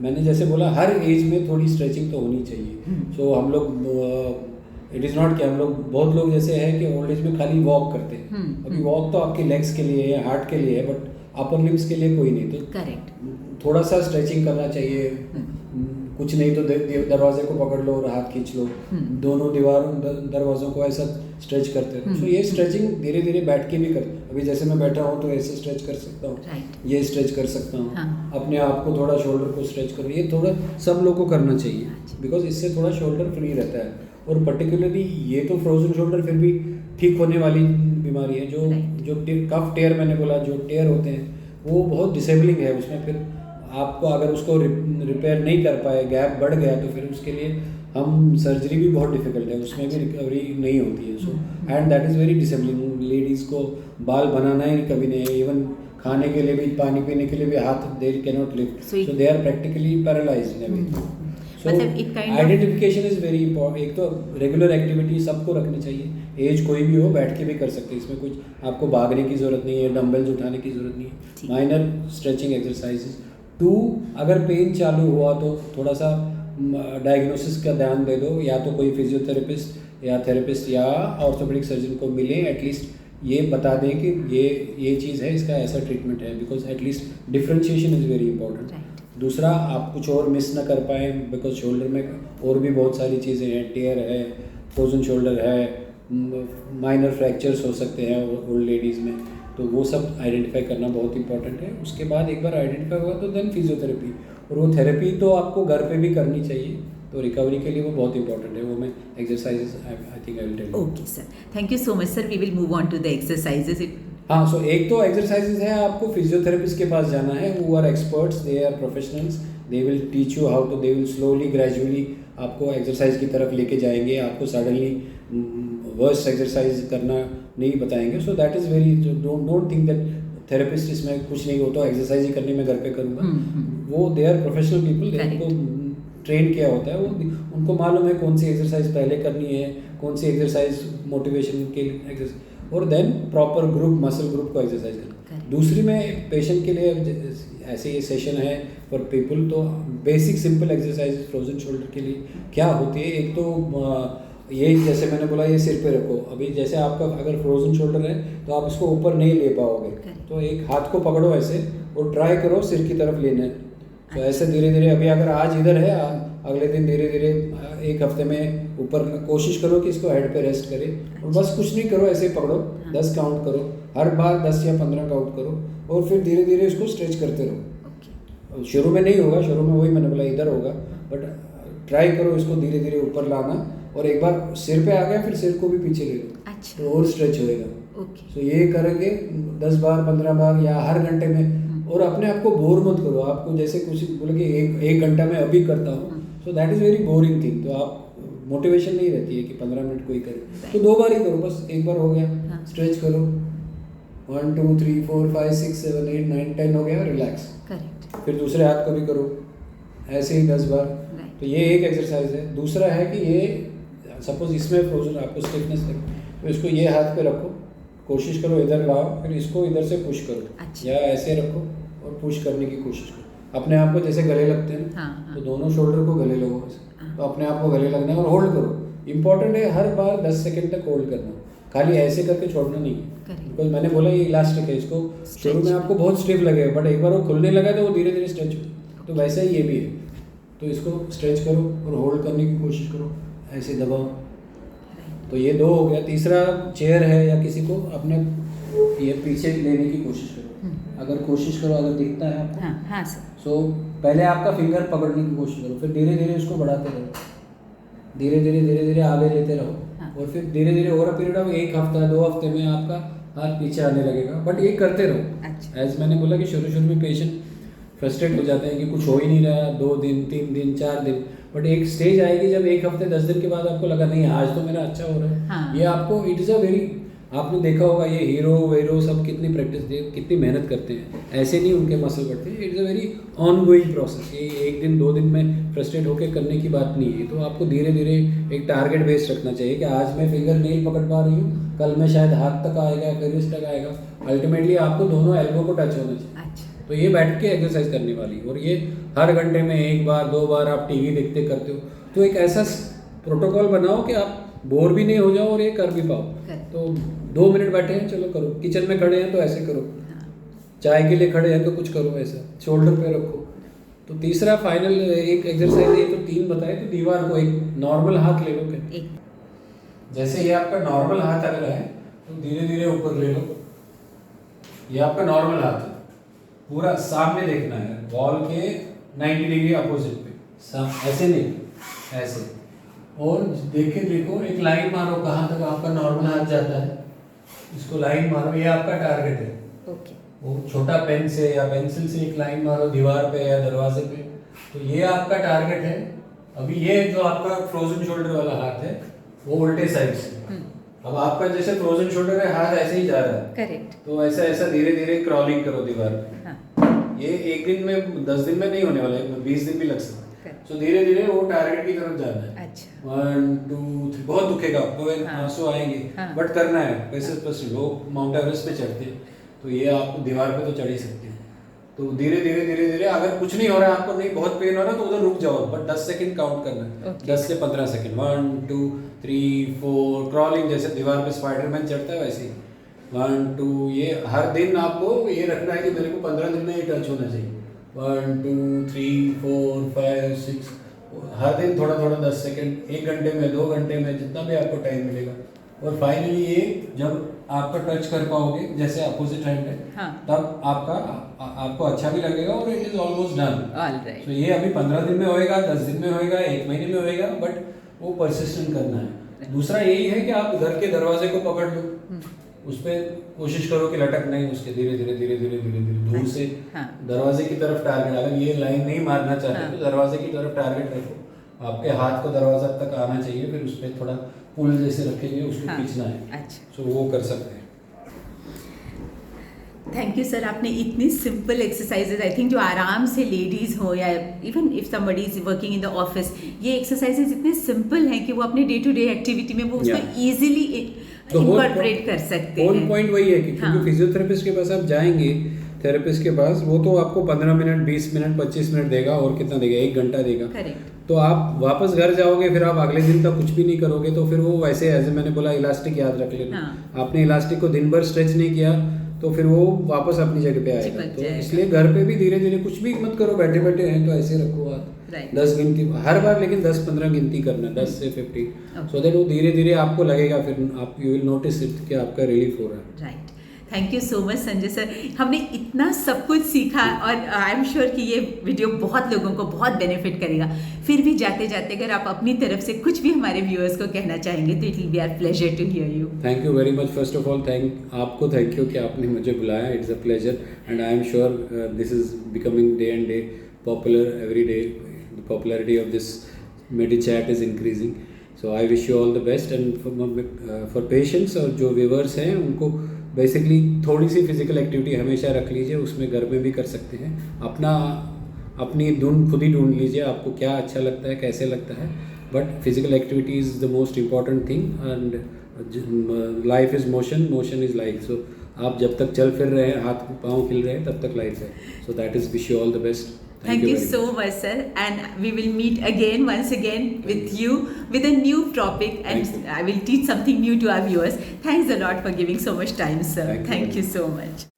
मैंने जैसे बोला हर एज में थोड़ी स्ट्रेचिंग तो होनी चाहिए। सो हम लोग इट इज़ नॉट कि हम लोग, बहुत लोग जैसे हैं कि ओल्ड एज में खाली वॉक करते हैं। अभी वॉक तो आपके लेग्स के लिए है, हार्ट के लिए है, बट अपर लिम्स के लिए कोई नहीं। तो करेक्ट, थोड़ा सा स्ट्रेचिंग करना चाहिए। कुछ नहीं तो दरवाजे को पकड़ लो और हाथ खींच लो, दोनों दरवाज़ों को ऐसा स्ट्रेच करते रहो। सो ये स्ट्रेचिंग धीरे धीरे बैठ के भी कर, अभी जैसे मैं बैठा हूँ तो ऐसे स्ट्रेच कर सकता हूँ, ये स्ट्रेच कर सकता हूँ। अपने आप को थोड़ा शोल्डर को स्ट्रेच करो, ये थोड़ा सब लोगों को करना चाहिए, बिकॉज इससे थोड़ा शोल्डर फ्री रहता है। और पर्टिकुलरली ये तो फ्रोजन शोल्डर फिर भी ठीक होने वाली बीमारी है। जो कफ टेयर मैंने बोला, जो टेयर होते हैं वो बहुत डिसेबलिंग है। उसमें फिर आपको अगर उसको रिपेयर नहीं कर पाए, गैप बढ़ गया, तो फिर उसके लिए हम सर्जरी भी बहुत डिफिकल्ट है, उसमें भी रिकवरी नहीं होती है। So and that is very disabling. Ladies को बाल बनाना ही कभी नहीं है, इवन खाने के लिए भी, पानी पीने के लिए भी हाथ they cannot lift, so they are practically paralysed in a way. So identification is very important. एक तो रेगुलर एक्टिविटी सबको रखनी चाहिए, एज कोई भी हो बैठ के भी कर सकते हैं, इसमें कुछ आपको भागने की ज़रूरत नहीं है, डंबल्स उठाने की ज़रूरत नहीं है, माइनर स्ट्रेचिंग एक्सरसाइजेज। 2, अगर पेन चालू हुआ तो थोड़ा सा डायग्नोसिस का ध्यान दे दो, या तो कोई फिजियोथेरेपिस्ट या थेरेपिस्ट या ऑर्थोपेडिक सर्जन को मिले, एटलीस्ट ये बता दें कि ये चीज़ है, इसका ऐसा ट्रीटमेंट है, because at least differentiation is very important. दूसरा, आप कुछ और मिस ना कर पाएँ, बिकॉज शोल्डर में और भी बहुत सारी चीज़ें हैं, टेयर है, फ्रोजन शोल्डर है, माइनर फ्रैक्चर्स हो सकते हैं ओल्ड लेडीज़ में, तो वो सब आइडेंटिफाई करना बहुत इंपॉर्टेंट है। उसके बाद एक बार आइडेंटिफाई हुआ तो देन फिजियोथेरेपी, और वो थेरेपी तो आपको घर पे भी करनी चाहिए, तो रिकवरी के लिए वो बहुत इंपॉर्टेंट है। वो मैं exercises I think I will tell you. Okay sir, thank you so much sir, we will move on to the exercises. हाँ, सो एक तो एक्सरसाइजेज है, आपको फिजियोथेरेपिस्ट के पास जाना है, वो are experts, they are professionals, they will teach you how to, they will slowly gradually आपको एक्सरसाइज की तरफ लेके जाएंगे, आपको सडनली वर्स्ट एक्सरसाइज करना नहीं बताएंगे। So that is very, don't think that therapist इसमें कुछ नहीं हो तो एक्सरसाइज ही करनी मैं घर पे करूँगा। वो दे आर प्रोफेशनल पीपल, उनको ट्रेन किया होता है, वो उनको मालूम है कौन सी एक्सरसाइज पहले करनी है, कौन सी एक्सरसाइज मोटिवेशन के एक्सरसाइज, और then proper group, muscle group को एक्सरसाइज करना। दूसरी में पेशेंट के लिए ऐसे ये सेशन है फॉर पीपल, तो basic simple exercise frozen shoulder के लिए क्या होती है। एक तो ये जैसे मैंने बोला, ये सिर पे रखो। अभी जैसे आपका अगर फ्रोजन शोल्डर है तो आप इसको ऊपर नहीं ले पाओगे, तो एक हाथ को पकड़ो ऐसे और ट्राई करो सिर की तरफ लेने। तो ऐसे धीरे धीरे, अभी अगर आज इधर है, अगले दिन धीरे धीरे एक हफ्ते में ऊपर कोशिश करो कि इसको हेड पे रेस्ट करे, और बस कुछ नहीं करो, ऐसे पकड़ो, 10 काउंट करो, हर बार 10 या 15 काउंट करो, और फिर धीरे धीरे इसको स्ट्रेच करते रहो। शुरू में नहीं होगा, शुरू में वही मैंने बोला इधर होगा, बट ट्राई करो इसको धीरे धीरे ऊपर लाना, और एक बार सिर पे आ गया फिर सिर को भी पीछे ले लो, तो और स्ट्रेच होएगा। तो ये करेंगे 10 बार 15 बार या हर घंटे में, और अपने आप को बोर मत करो। आपको जैसे कुछ बोले कि एक घंटा में अभी करता हूँ, so that is very boring thing, तो आप मोटिवेशन नहीं रहती है कि 15 मिनट कोई करे, तो 2 बार ही करो, बस एक बार हो गया, स्ट्रेच करो, 1 2 3 4 5 6 7 8 9 10 हो गया, रिलैक्स, फिर दूसरे हाथ को भी करो, ऐसे ही 10 बार। तो ये एक एक्सरसाइज है। दूसरा है कि ये सपोज इसमें फ्रोजन आपको स्टिफनेस लगे, तो इसको ये हाथ पे रखो, कोशिश करो इधर लाओ, फिर इसको इधर से पुश करो, या ऐसे रखो और पुश करने की कोशिश करो। अपने आप को जैसे गले लगते हैं, तो दोनों शोल्डर को गले लगो, तो अपने आप को गले लगना है, और होल्ड करो। इंपॉर्टेंट है हर बार 10 सेकंड तक होल्ड करना, खाली ऐसे करके छोड़ना नहीं है, बिकॉज मैंने बोला ये इलास्टिक है, इसको शुरू में आपको बहुत स्टिफ लगेगा, बट एक बार वो खुलने लगा तो वो धीरे धीरे स्ट्रेच हो, तो वैसे ही ये भी है। तो इसको स्ट्रेच करो और होल्ड करने की कोशिश करो, ऐसे दबाओ। तो ये 2 हो गया। तीसरा, चेयर है या किसी को अपने ये पीछे लेने की कोशिश करो, अगर कोशिश करो, अगर दिखता है आपको, हाँ सर। सो पहले आपका फिंगर पकड़ने की कोशिश करो, फिर धीरे धीरे उसको बढ़ाते रहो, धीरे धीरे आगे लेते रहो, और फिर धीरे धीरे ओवर अ पीरियड ऑफ 1 हफ्ता 2 हफ्ते में आपका हाथ पीछे आने लगेगा, बट ये करते रहो। एज मैंने बोला कि शुरू में पेशेंट फ्रस्ट्रेट हो जाते हैं कि कुछ हो ही नहीं रहा, 2 दिन 3 दिन 4 दिन, बट एक स्टेज आएगी जब 1 हफ्ते 10 दिन के बाद आपको लगा नहीं आज तो मेरा अच्छा हो रहा है। ये आपको, इट इज़ अ वेरी, आपने देखा होगा ये हीरो सब कितनी प्रैक्टिस कितनी मेहनत करते हैं, ऐसे नहीं उनके मसल बढ़ते हैं। It is a very on going process, ये 1 दिन 2 दिन में फ्रस्ट्रेट होकर करने की बात नहीं है। तो आपको धीरे धीरे एक टारगेट बेस्ड रखना चाहिए कि आज मैं फिंगर नहीं पकड़ पा रही हूँ, कल मैं शायद हाथ तक आएगा, फिर रिस्ट तक आएगा, अल्टीमेटली आपको दोनों एल्बो को टच होना चाहिए। तो ये बैठ के एक्सरसाइज करने वाली, और ये हर घंटे में एक बार 2 बार आप टीवी देखते करते हो, तो एक ऐसा प्रोटोकॉल बनाओ कि आप बोर भी नहीं हो जाओ और ये कर भी पाओ। तो 2 मिनट बैठे हैं, चलो करो, किचन में खड़े हैं तो ऐसे करो, चाय के लिए खड़े हैं तो कुछ करो ऐसा, शोल्डर पे रखो। तो तीसरा फाइनल एक एक्सरसाइज है, तो 3 बताए, तो दीवार को एक नॉर्मल हाथ ले लो क्या, जैसे ये आपका नॉर्मल हाथ अगर है तो धीरे धीरे ऊपर ले लो, ये आपका नॉर्मल हाथ है, पूरा सामने देखना है, वॉल के 90 डिग्री अपोजिट पे, ऐसे नहीं, ऐसे, और देखो एक लाइन मारो कहाँ तक आपका नॉर्मल हाथ जाता है, इसको लाइन मारो, ये आपका टारगेट है। ओके। वो छोटा पेन से या पेंसिल से एक लाइन मारो दीवार पे या दरवाजे पे, तो ये आपका टारगेट है। अभी ये जो आपका फ्रोजन शोल्डर वाला हाथ है वो उल्टे साइड से, अब आपका जैसे फ्रोजन शोल्डर है, हाथ ऐसे ही जा रहा है, करेक्ट, तो ऐसा ऐसा धीरे धीरे क्रॉलिंग करो दीवार पे। हाँ। ये एक दिन में 10 दिन में नहीं होने वाला है, 20 दिन भी लग सकता है। तो धीरे धीरे वो टारगेट की तरफ जाना है। अच्छा। 1 2 3, बहुत दुखेगा आपको, हाँ। आंसू आएंगे, हाँ। बट करना है। वैसे लोग माउंट एवरेस्ट पे चढ़ते हैं, तो ये आप दीवार पे तो चढ़ ही सकते हैं। तो धीरे धीरे अगर कुछ नहीं हो रहा है, आपको नहीं बहुत पेन हो रहा है, तो उधर रुक जाओ, बट 10 सेकंड काउंट करना है। 10 से 15 सेकंड, 1 2 3 4, क्रॉलिंग, जैसे दीवार पे स्पाइडरमैन चढ़ता है वैसे ही 1 2। ये हर दिन आपको ये रखना है कि मेरे को 15 दिन में ये टच होना चाहिए। 1 2 3 4 5 6, हर दिन थोड़ा थोड़ा 10 सेकंड, 1 घंटे में, 2 घंटे में, जितना भी आपको टाइम मिलेगा। और फाइनली ये जब आपका टच कर पाओगे, जैसे अपोजिट हैंड है, हाँ। तब आपको अच्छा भी लगेगा और it is almost done. Alright. तो ये अभी 15 दिन में होएगा, 10 दिन में होएगा, 1 महीने में होएगा, बट वो परसिस्टेंट करना है। दूसरा यही है कि आप घर के दरवाजे को पकड़ लो, उस पर कोशिश करो कि लटक नहीं, उसके धीरे धीरे दूर से दरवाजे की तरफ टारगेट। अगर ये लाइन नहीं मारना चाहते तो दरवाजे की तरफ टारगेट रखो, आपके हाथ को दरवाजा तक आना चाहिए, फिर उस पर थोड़ा पुल जैसे रखेंगे, उसको खींचना है। अच्छा। सो वो कर सकते हैं। थैंक यू सर, आपने इतनी सिंपल एक्सरसाइजेज, आई थिंक जो आराम से लेडीज़ हो या even if somebody is working in the office, ये एक्सरसाइजेज इतने सिंपल हैं कि वो अपने डे टू डे एक्टिविटी में वो उसको इजीली इनकॉर्पोरेट कर सकते हैं। पॉइंट वही है कि क्योंकि हाँ। फिजियोथेरेपिस्ट के पास आप जाएंगे, थेरेपिस्ट के पास, वो तो आपको 15 मिनट 20 मिनट 25 मिनट देगा, और कितना देगा, 1 घंटा देगा। करेक्ट। तो आप वापस घर जाओगे, फिर आप अगले दिन तक कुछ भी नहीं करोगे, तो फिर वो वैसे, ऐसे मैंने बोला, इलास्टिक याद रख लेना। हाँ। आपने इलास्टिक को दिन भर स्ट्रेच नहीं किया तो फिर वो वापस अपनी जगह पे आएगा। तो इसलिए घर पे भी धीरे धीरे कुछ भी मत करो, बैठे बैठे हैं तो ऐसे रखो हाथ, 10 गिनती हर बार, लेकिन 10-15 गिनती करना, 10 से 15, सो दैट वो धीरे धीरे आपको लगेगा, फिर आप यू विल नोटिस इट कि आपका रिलीफ हो रहा है। Right. Thank you so much Sanjay sir, हमने इतना सब कुछ सीखा और आई एम श्योर कि ये वीडियो बहुत लोगों को बहुत बेनिफिट करेगा। फिर भी जाते जाते अगर आप अपनी तरफ से कुछ भी हमारे व्यूअर्स को कहना चाहेंगे तो it will be our pleasure to hear you. Thank you very much. First of all thank you कि आपने मुझे बुलाया, it's a pleasure, and I am sure this is becoming day and day popular, every day the popularity of this Medichat is increasing. So I wish you all the best, and for patients और जो viewers हैं उनको basically थोड़ी सी physical activity हमेशा रख लीजिए, उसमें घर में भी कर सकते हैं, अपनी धुन खुद ही ढूंढ लीजिए, आपको क्या अच्छा लगता है, कैसे लगता है, but physical activity is the most important thing, and life is motion, motion is life. So आप जब तक चल फिर रहे हैं, हाथ पाँव खिल रहे हैं, तब तक लाइफ है। So that is wish you all the best. Thank you so much, sir. And we will meet again, once again, with you with a new topic, and I will teach something new to our viewers. Thanks a lot for giving so much time, sir. Thank you so much.